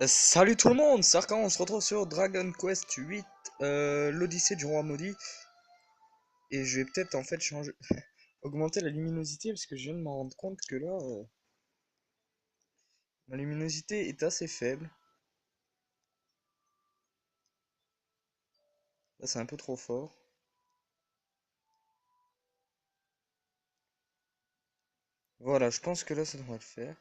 Salut tout le monde, Sarkan, on se retrouve sur Dragon Quest 8, l'Odyssée du Roi Maudit. Et je vais peut-être en fait changer, augmenter la luminosité parce que je viens de m'en rendre compte que là, la luminosité est assez faible. Là, c'est un peu trop fort. Voilà, je pense que là, ça devrait le faire.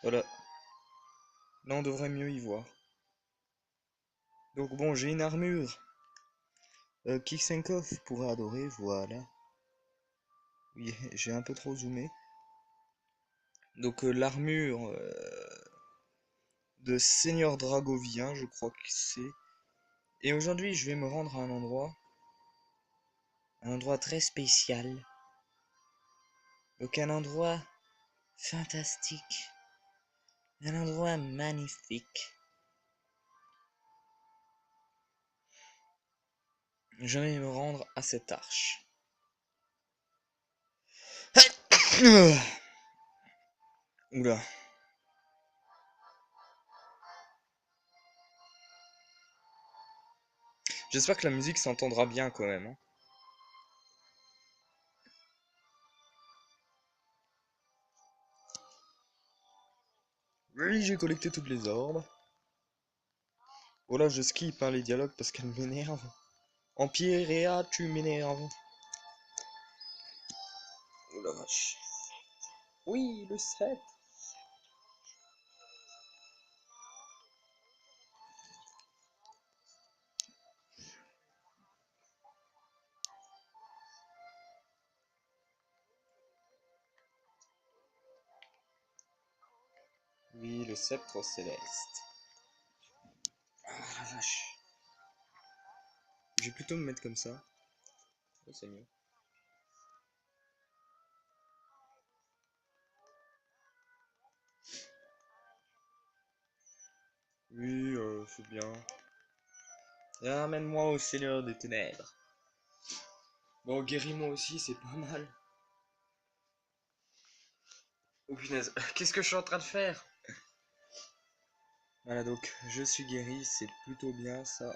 Voilà, là, on devrait mieux y voir. Donc bon, j'ai une armure Kisenkov pourrait adorer, voilà. Oui, j'ai un peu trop zoomé. Donc l'armure de Seigneur Dragovien, je crois que c'est. Et aujourd'hui, je vais me rendre à un endroit très spécial. Donc un endroit fantastique, un endroit magnifique. Je vais me rendre à cette arche. Oula. J'espère que la musique s'entendra bien quand même, hein. Oui, j'ai collecté toutes les orbes. Oh là, je skip hein, les dialogues parce qu'elles m'énervent. Empire et A, tu m'énerves. Oh la vache. Oui, le 7. Oui, le sceptre céleste. Ah la vache. Je vais plutôt me mettre comme ça. Oh, c'est mieux. Oui, c'est bien. Et ramène-moi au Seigneur des Ténèbres. Bon, guéris-moi aussi, c'est pas mal. Oh punaise, qu'est-ce que je suis en train de faire? Voilà, donc je suis guéri, c'est plutôt bien ça.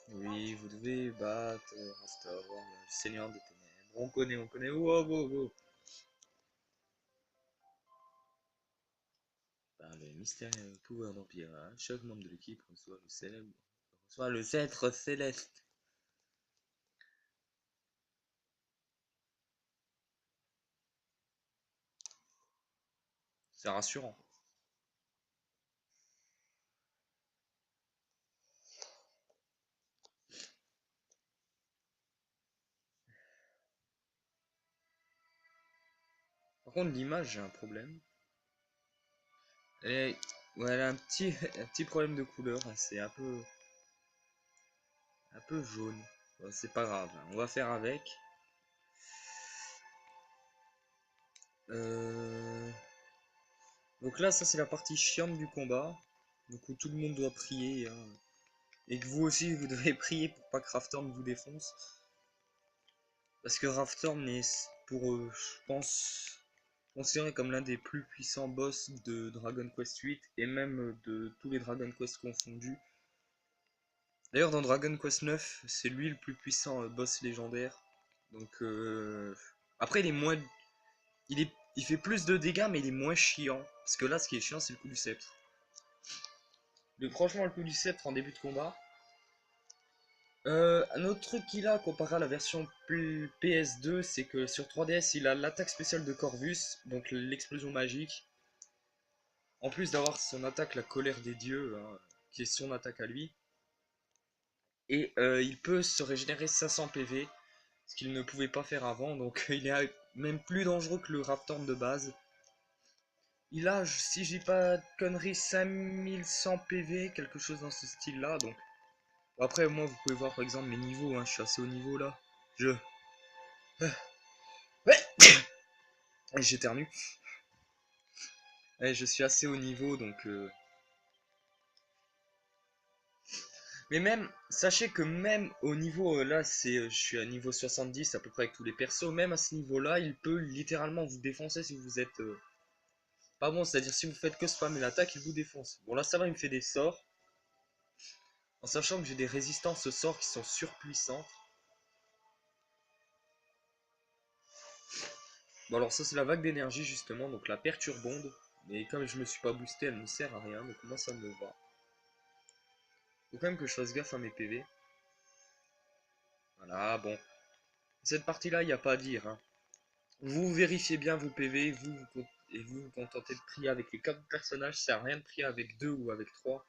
Oui, vous devez battre Rastor, le Seigneur des Ténèbres. On connaît, on connaît. Wow, wow, wow. Par le mystérieux pouvoir d'Empire, chaque membre de l'équipe reçoit le sceptre céleste. C'est rassurant. Par contre, l'image, j'ai un problème. Et voilà, un petit problème de couleur. C'est un peu jaune. Bon, c'est pas grave, hein, on va faire avec. Euh... Donc là, ça c'est la partie chiante du combat. Donc où tout le monde doit prier, hein. Et que vous aussi, vous devez prier pour pas que Raftorn vous défonce. Parce que Raftorn est, pour je pense, considéré comme l'un des plus puissants boss de Dragon Quest 8 et même de tous les Dragon Quest confondus. D'ailleurs, dans Dragon Quest 9, c'est lui le plus puissant boss légendaire. Donc, après, il fait plus de dégâts, mais il est moins chiant. Parce que là, ce qui est chiant, c'est le coup du sceptre. Franchement, le coup du sceptre en début de combat. Un autre truc qu'il a comparé à la version PS2, c'est que sur 3DS, il a l'attaque spéciale de Corvus, donc l'explosion magique. En plus d'avoir son attaque, la colère des dieux, hein, qui est son attaque à lui. Et il peut se régénérer 500 PV, ce qu'il ne pouvait pas faire avant, donc il est même plus dangereux que le Raptorn de base. Il a, si je dis pas de conneries, 5100 PV, quelque chose dans ce style-là, donc... Après, moi, vous pouvez voir par exemple mes niveaux, hein, je suis assez haut niveau là. Je... Ouais. J'éternue. Je suis assez haut niveau, donc... Mais même, sachez que même au niveau, là, je suis à niveau 70 à peu près avec tous les persos, même à ce niveau-là, il peut littéralement vous défoncer si vous êtes pas bon, c'est-à-dire si vous faites que spammer l'attaque, il vous défonce. Bon là ça va, il me fait des sorts, en sachant que j'ai des résistances aux sorts qui sont surpuissantes. Bon alors ça c'est la vague d'énergie justement, donc la perturbonde, mais comme je me suis pas boosté, elle ne sert à rien, donc moi ça me va. Faut quand même que je fasse gaffe à mes PV. Voilà, bon. Cette partie-là, il n'y a pas à dire, hein. Vous vérifiez bien vos PV, et vous vous contentez de prier avec les 4 personnages, ça sert à rien de prier avec 2 ou avec 3.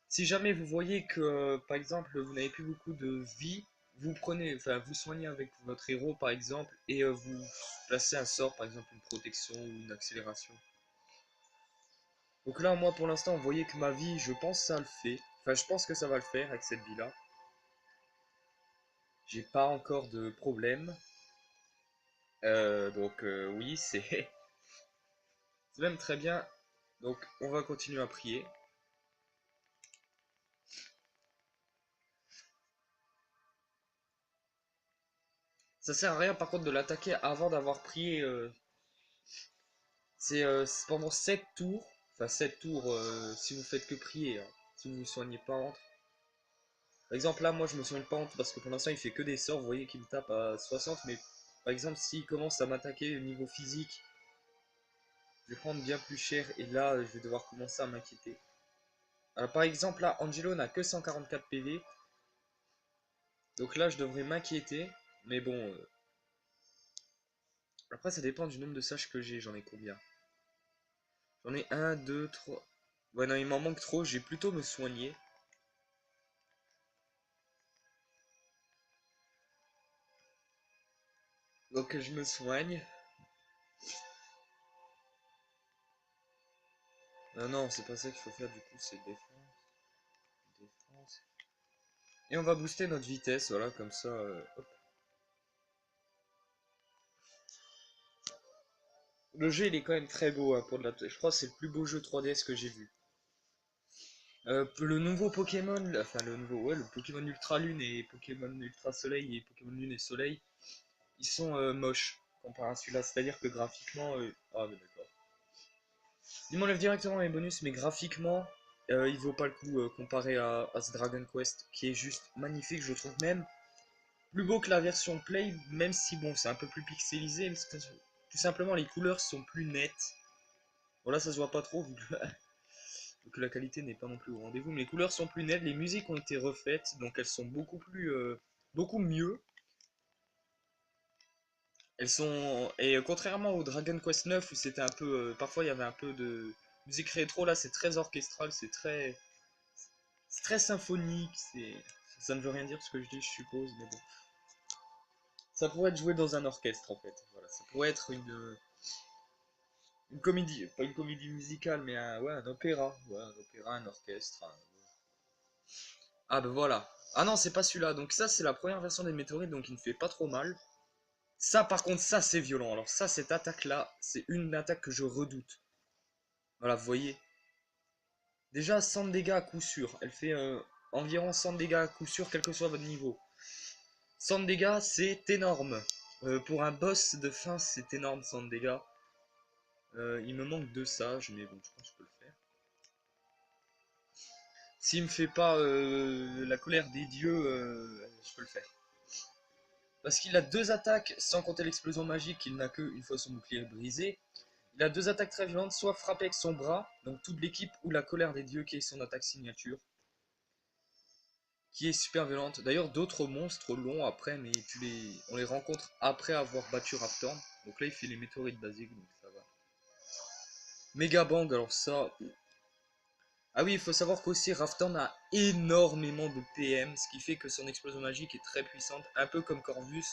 Si jamais vous voyez que, par exemple, vous n'avez plus beaucoup de vie, vous prenez, enfin, vous soignez avec votre héros, par exemple, et vous placez un sort, par exemple, une protection ou une accélération. Donc là, moi, pour l'instant, vous voyez que ma vie, je pense que ça le fait. Enfin, je pense que ça va le faire avec cette vie-là. J'ai pas encore de problème. Oui, c'est même très bien. Donc, on va continuer à prier. Ça sert à rien, par contre, de l'attaquer avant d'avoir prié. C'est pendant 7 tours. Enfin, 7 tours si vous faites que prier. Hein, si vous ne soignez pas entre. Par exemple, là, moi, je me soigne pas entre parce que pour l'instant, il fait que des sorts. Vous voyez qu'il me tape à 60. Mais par exemple, s'il commence à m'attaquer au niveau physique, je vais prendre bien plus cher. Et là, je vais devoir commencer à m'inquiéter. Alors, par exemple, là, Angelo n'a que 144 PV. Donc là, je devrais m'inquiéter. Mais bon. Après, ça dépend du nombre de sages que j'ai. J'en ai combien? J'en ai un, 2, 3. Ouais, non, il m'en manque trop. Je vais plutôt me soigner. Donc, je me soigne. Non, non, c'est pas ça qu'il faut faire du coup, c'est défense. Défense. Et on va booster notre vitesse, voilà, comme ça. Hop. Le jeu, il est quand même très beau hein, pour de la. Je crois que c'est le plus beau jeu 3DS que j'ai vu. Le nouveau Pokémon, enfin le nouveau, ouais, le Pokémon Ultra Lune et Pokémon Ultra Soleil et Pokémon Lune et Soleil, ils sont moches comparé à celui-là. C'est-à-dire que graphiquement, ah mais d'accord. Il m'enlève directement mes bonus, mais graphiquement, il vaut pas le coup comparé à ce Dragon Quest, qui est juste magnifique, je trouve même plus beau que la version Play, même si bon, c'est un peu plus pixelisé, mais tout simplement les couleurs sont plus nettes. Bon là ça se voit pas trop vu que la qualité n'est pas non plus au rendez-vous, mais les couleurs sont plus nettes, les musiques ont été refaites, donc elles sont beaucoup plus, beaucoup mieux. Elles sont et contrairement au Dragon Quest 9 où c'était un peu, parfois il y avait un peu de musique rétro, là c'est très orchestral, c'est très symphonique, ça ne veut rien dire ce que je dis, je suppose, mais bon. Ça pourrait être joué dans un orchestre en fait. Voilà, ça pourrait être une comédie, pas une comédie musicale, mais ouais, un opéra. Ouais, un opéra, un orchestre. Ah ben voilà. Ah non, c'est pas celui-là. Donc ça, c'est la première version des météorites, donc il ne fait pas trop mal. Ça, par contre, ça, c'est violent. Alors ça, cette attaque-là, c'est une attaque que je redoute. Voilà, vous voyez. Déjà, 100 de dégâts à coup sûr. Elle fait environ 100 de dégâts à coup sûr, quel que soit votre niveau. 100 de dégâts, c'est énorme. Pour un boss de fin, c'est énorme, 100 de dégâts. Il me manque 2 sages, mais bon, je pense que je peux le faire. S'il me fait pas la colère des dieux, je peux le faire. Parce qu'il a 2 attaques, sans compter l'explosion magique, il n'a que une fois son bouclier brisé. Il a 2 attaques très violentes, soit frapper avec son bras, donc toute l'équipe, ou la colère des dieux qui est son attaque signature. Qui est super violente. D'ailleurs, d'autres monstres l'ont après, mais on les rencontre après avoir battu Raftorn. Donc là, il fait les météorites basiques, donc ça va. Mega Bang, alors ça, ah oui, il faut savoir qu'aussi Raftorn a énormément de PM, ce qui fait que son explosion magique est très puissante, un peu comme Corvus.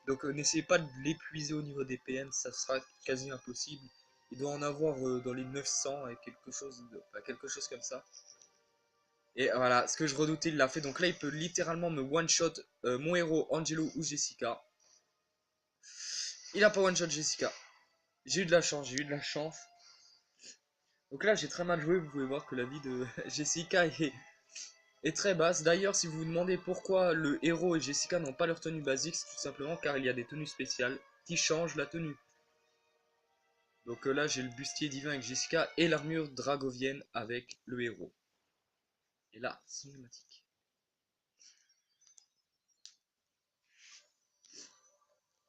Donc n'essayez pas de l'épuiser au niveau des PM, ça sera quasi impossible. Il doit en avoir dans les 900 et quelque chose comme ça. Et voilà, ce que je redoutais, il l'a fait. Donc là, il peut littéralement me one-shot mon héros, Angelo ou Jessica. Il a pas one-shot Jessica. J'ai eu de la chance, j'ai eu de la chance. Donc là, j'ai très mal joué. Vous pouvez voir que la vie de Jessica est est très basse. D'ailleurs, si vous vous demandez pourquoi le héros et Jessica n'ont pas leur tenue basique, c'est tout simplement car il y a des tenues spéciales qui changent la tenue. Donc là, j'ai le bustier divin avec Jessica et l'armure dragovienne avec le héros. Et là, cinématique.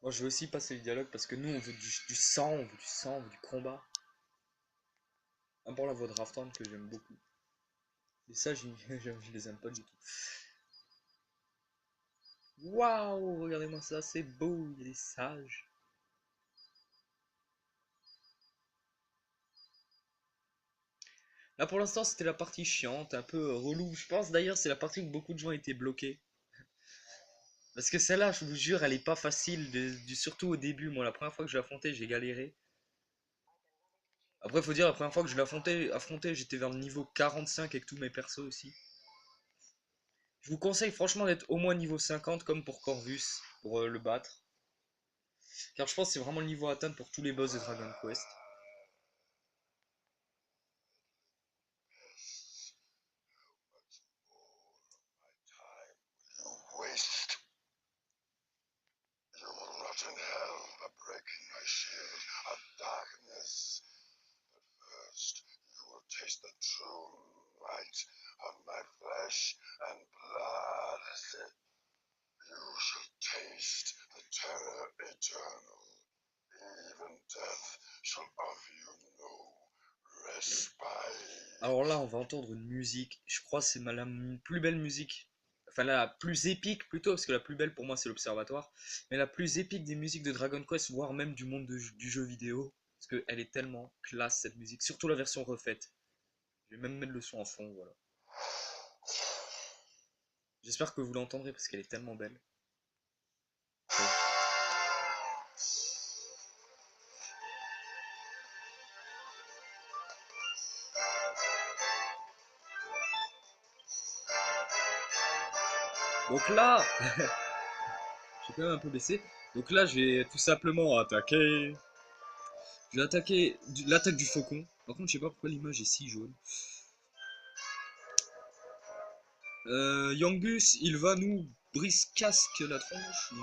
Moi, je vais aussi passer le dialogue parce que nous, on veut du sang, on veut du sang, on veut du combat. À part la voix de Rafton que j'aime beaucoup. Et ça, je les aime pas du tout. Waouh, regardez-moi ça, c'est beau, il y a des sages. Là, pour l'instant, c'était la partie chiante, un peu relou. Je pense d'ailleurs, c'est la partie où beaucoup de gens étaient bloqués. Parce que celle-là, je vous jure, elle est pas facile, surtout au début. Moi, la première fois que je l'ai affrontée, j'ai galéré. Après, il faut dire, la première fois que je l'ai affronté, j'étais vers le niveau 45 avec tous mes persos aussi. Je vous conseille franchement d'être au moins niveau 50 comme pour Corvus, pour le battre. Car je pense que c'est vraiment le niveau à atteindre pour tous les boss de Dragon Quest. Alors là, on va entendre une musique. Je crois que c'est la plus belle musique. Enfin, la plus épique plutôt, parce que la plus belle pour moi c'est l'Observatoire. Mais la plus épique des musiques de Dragon Quest, voire même du monde du jeu vidéo. Parce qu'elle est tellement classe cette musique. Surtout la version refaite. Je vais même mettre le son en fond, voilà. J'espère que vous l'entendrez parce qu'elle est tellement belle. Bon. Donc là, j'ai quand même un peu baissé. Donc là, je vais tout simplement attaquer. Je vais attaquer l'attaque du faucon. Par contre, je sais pas pourquoi l'image est si jaune. Yangus, il va nous brise-casque la tronche.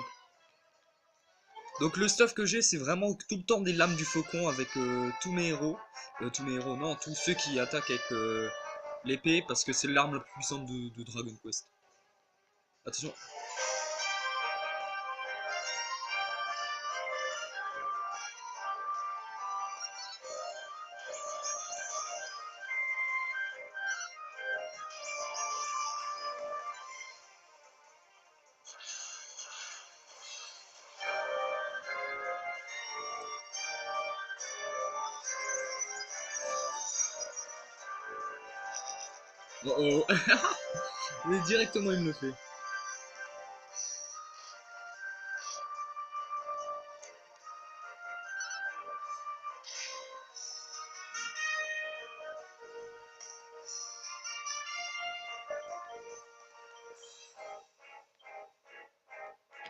Donc le stuff que j'ai, c'est vraiment tout le temps des lames du faucon avec tous mes héros. Non, tous ceux qui attaquent avec l'épée, parce que c'est l'arme la plus puissante de Dragon Quest. Attention. Oh oh. Mais directement il me le fait.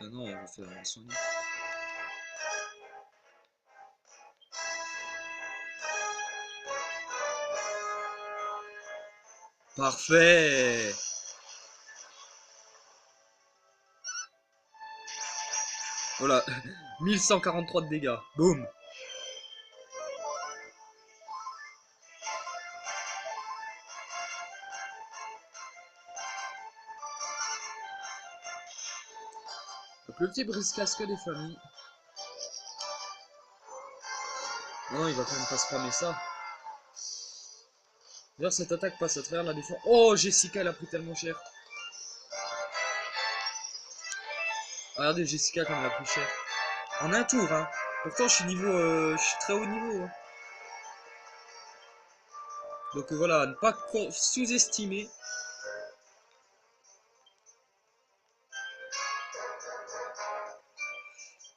Ah non, on va faire un soin. Parfait. Voilà, 1143 de dégâts. Boum. Donc le petit brise-casque des familles. Non, il va quand même pas spammer ça. D'ailleurs, cette attaque passe à travers la défense. Oh, Jessica, elle a pris tellement cher. Regardez, Jessica, comme elle a pris cher. En un tour, hein. Pourtant, je suis très haut niveau. Hein. Donc voilà, ne pas sous-estimer.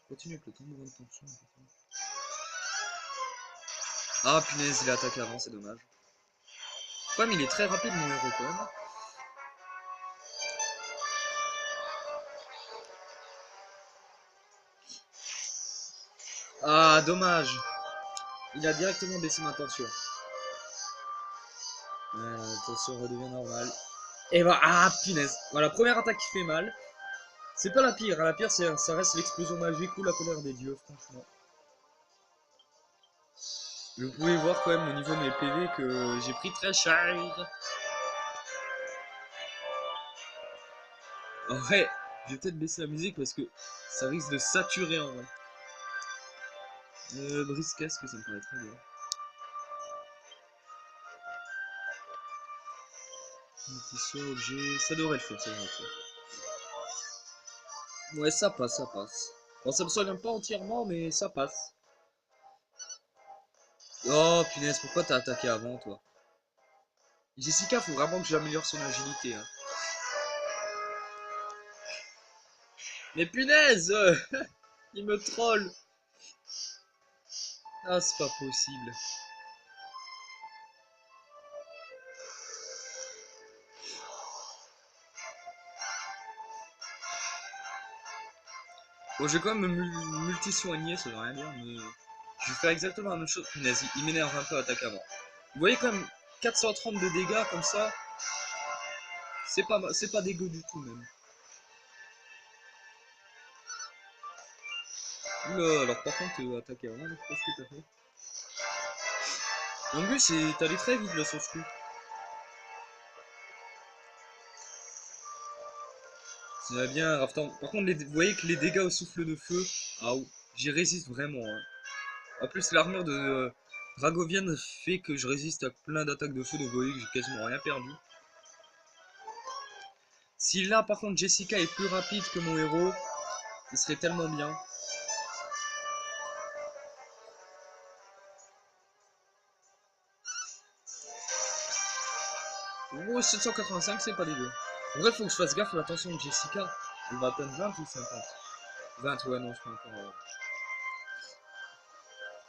Continue avec le temps de tension. Ah, punaise, il a attaqué avant, c'est dommage. Ouais, mais il est très rapide, mon héros, quand même. Ah, dommage. Il a directement baissé ma tension. La tension redevient normale. Et voilà, ah punaise. Voilà, première attaque qui fait mal. C'est pas la pire, hein. La pire, ça reste l'explosion magique ou la colère des dieux, franchement. Vous pouvez voir quand même au niveau de mes PV que j'ai pris très cher. En vrai, je vais peut-être baisser la musique parce que ça risque de saturer en vrai. Brise casque, ça me paraît très bien. Multi objet, ça devrait le faire, ça devrait le faire. Ouais, ça passe, ça passe. Bon, ça me soigne pas entièrement, mais ça passe. Oh punaise, pourquoi t'as attaqué avant, toi? Jessica, faut vraiment que j'améliore son agilité, hein. Mais punaise, il me troll. Ah, c'est pas possible. Bon, je vais quand même me multi-soigner, ça veut rien dire, mais je vais faire exactement la même chose. Punaise, il m'énerve un peu attaque avant. Vous voyez quand même 430 de dégâts comme ça, c'est pas dégueu du tout même. Oula, alors par contre, attaquer avant, je sais pas ce que t'as fait. En plus, t'es allé très vite là sur ce coup. Ça va bien, Rafton. Par contre, vous voyez que les dégâts au souffle de feu, ah, j'y résiste vraiment, hein. En plus, l'armure de Dragovian fait que je résiste à plein d'attaques de feu, donc vous voyez que j'ai quasiment rien perdu. Si là, par contre, Jessica est plus rapide que mon héros, ce serait tellement bien. Oh, 785, c'est pas dégueu. En vrai, faut que je fasse gaffe à l'attention de Jessica. Elle va atteindre 20 ou 50? 20, ouais, non, je peux encore.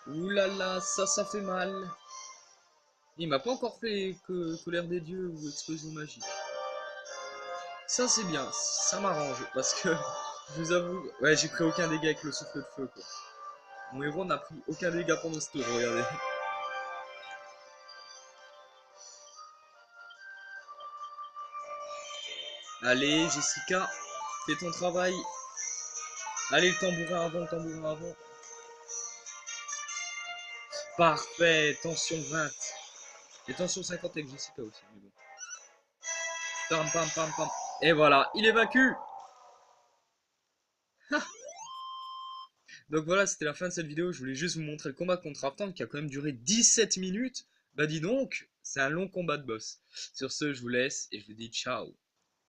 Ouh là là, ça fait mal. Il m'a pas encore fait que colère des dieux ou explosion magique. Ça, c'est bien, ça m'arrange. Parce que, je vous avoue, ouais, j'ai pris aucun dégât avec le souffle de feu, quoi. Mon héros n'a pris aucun dégât pendant ce tour, regardez. Allez, Jessica, fais ton travail. Allez, le tambourin avant, le tambourin avant. Parfait, tension 20. Et tension 50 avec Jessica aussi, mais bon. Pam, pam, pam, pam. Et voilà, il est vaincu. Donc voilà, c'était la fin de cette vidéo. Je voulais juste vous montrer le combat contre Rafton qui a quand même duré 17 minutes. Bah dis donc, c'est un long combat de boss. Sur ce, je vous laisse et je vous dis ciao.